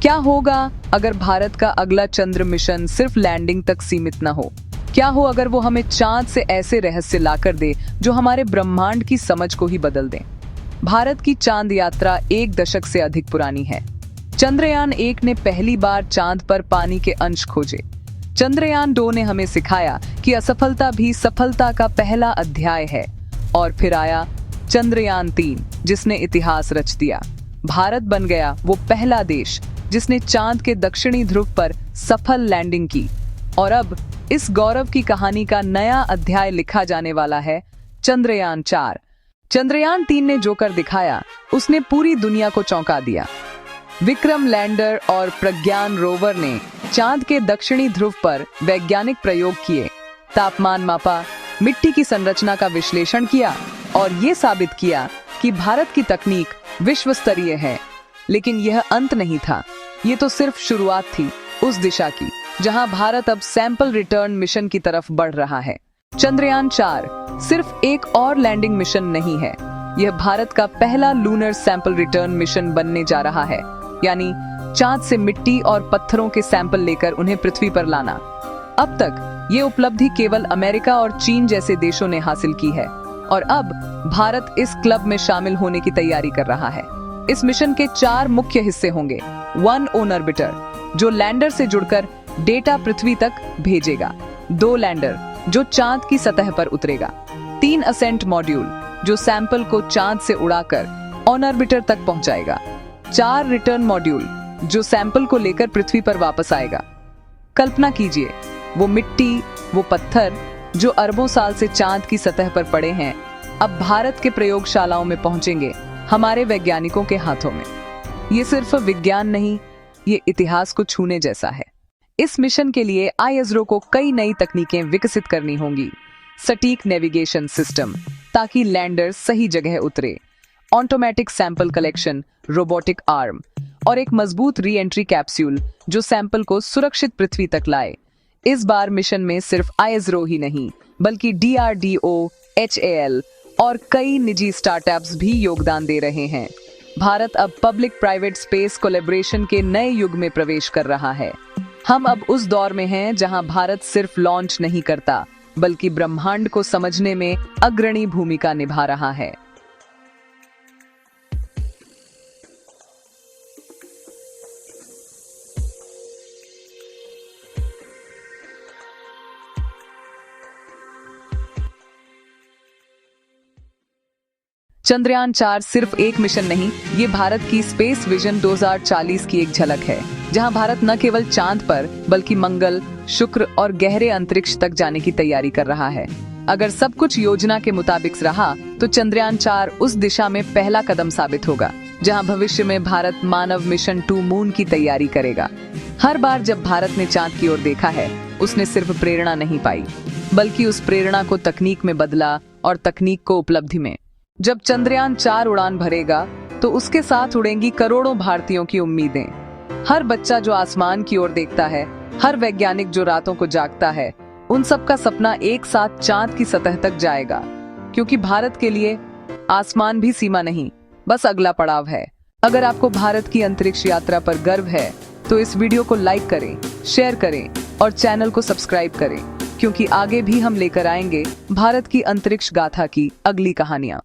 क्या होगा अगर भारत का अगला चंद्र मिशन सिर्फ लैंडिंग तक सीमित न हो? क्या हो अगर वो हमें चांद से ऐसे रहस्य लाकर दे जो हमारे ब्रह्मांड की समझ को ही बदल दें? भारत की चांद यात्रा 1 दशक से अधिक पुरानी है। चंद्रयान 1 ने पहली बार चांद पर पानी के अंश खोजे। चंद्रयान 2 ने हमें सिखाया कि असफलता भी सफलता का पहला अध्याय है। और फिर आया चंद्रयान 3, जिसने इतिहास रच दिया। भारत बन गया वो पहला देश जिसने चांद के दक्षिणी ध्रुव पर सफल लैंडिंग की। और अब इस गौरव की कहानी का नया अध्याय लिखा जाने वाला है चंद्रयान 4। चंद्रयान 3 ने जो कर दिखाया उसने पूरी दुनिया को चौंका दिया। विक्रम लैंडर और प्रज्ञान रोवर ने चांद के दक्षिणी ध्रुव पर वैज्ञानिक प्रयोग किए, तापमान मापा, मिट्टी की संरचना का विश्लेषण किया और ये साबित किया कि भारत की तकनीक विश्व स्तरीय है। लेकिन यह अंत नहीं था, ये तो सिर्फ शुरुआत थी उस दिशा की जहां भारत अब सैंपल रिटर्न मिशन की तरफ बढ़ रहा है। चंद्रयान 4 सिर्फ एक और लैंडिंग मिशन नहीं है, यह भारत का पहला लूनर सैंपल रिटर्न मिशन बनने जा रहा है, यानी चांद से मिट्टी और पत्थरों के सैंपल लेकर उन्हें पृथ्वी पर लाना। अब तक ये उपलब्धि केवल अमेरिका और चीन जैसे देशों ने हासिल की है और अब भारत इस क्लब में शामिल होने की तैयारी कर रहा है। इस मिशन के 4 मुख्य हिस्से होंगे। 1 ऑन ऑर्बिटर, जो लैंडर से जुड़कर डेटा पृथ्वी तक भेजेगा। 2 लैंडर, जो चांद की सतह पर उतरेगा। 3 असेंट मॉड्यूल, जो सैंपल को चांद से उड़ाकर ऑन ऑर्बिटर तक पहुंचाएगा। 4 रिटर्न मॉड्यूल, जो सैंपल को लेकर पृथ्वी पर वापस आएगा। कल्पना कीजिए, वो मिट्टी, वो पत्थर जो अरबों साल से चांद की सतह पर पड़े हैं, अब भारत के प्रयोगशालाओं में पहुंचेंगे, हमारे वैज्ञानिकों के हाथों में। ये सिर्फ विज्ञान नहीं, ये इतिहास को छूने जैसा है। इस मिशन के लिए ISRO को कई नई तकनीकें विकसित करनी होंगी। सटीक नेविगेशन सिस्टम, ताकि लैंडर सही जगह उतरे, automatic sample collection, robotic arm और एक मजबूत री एंट्री कैप्सूल जो सैंपल को सुरक्षित पृथ्वी तक लाए। इस बार मिशन में सिर्फ ISRO ही नहीं, बल्कि DRDO, HAL और कई निजी स्टार्टअप्स भी योगदान दे रहे हैं। भारत अब पब्लिक प्राइवेट स्पेस कोलैबोरेशन के नए युग में प्रवेश कर रहा है। हम अब उस दौर में हैं जहां भारत सिर्फ लॉन्च नहीं करता, बल्कि ब्रह्मांड को समझने में अग्रणी भूमिका निभा रहा है। चंद्रयान 4 सिर्फ एक मिशन नहीं, ये भारत की स्पेस विजन 2040 की एक झलक है, जहां भारत न केवल चांद पर बल्कि मंगल, शुक्र और गहरे अंतरिक्ष तक जाने की तैयारी कर रहा है। अगर सब कुछ योजना के मुताबिक रहा तो चंद्रयान 4 उस दिशा में पहला कदम साबित होगा, जहां भविष्य में भारत मानव मिशन टू मून की तैयारी करेगा। हर बार जब भारत ने चांद की ओर देखा है, उसने सिर्फ प्रेरणा नहीं पाई, बल्कि उस प्रेरणा को तकनीक में बदला और तकनीक को उपलब्धि में। जब चंद्रयान 4 उड़ान भरेगा तो उसके साथ उड़ेंगी करोड़ों भारतीयों की उम्मीदें। हर बच्चा जो आसमान की ओर देखता है, हर वैज्ञानिक जो रातों को जागता है, उन सबका सपना एक साथ चांद की सतह तक जाएगा। क्योंकि भारत के लिए आसमान भी सीमा नहीं, बस अगला पड़ाव है। अगर आपको भारत की अंतरिक्ष यात्रा पर गर्व है तो इस वीडियो को लाइक करें, शेयर करें और चैनल को सब्सक्राइब करें, क्योंकि आगे भी हम लेकर आएंगे भारत की अंतरिक्ष गाथा की अगली कहानियां।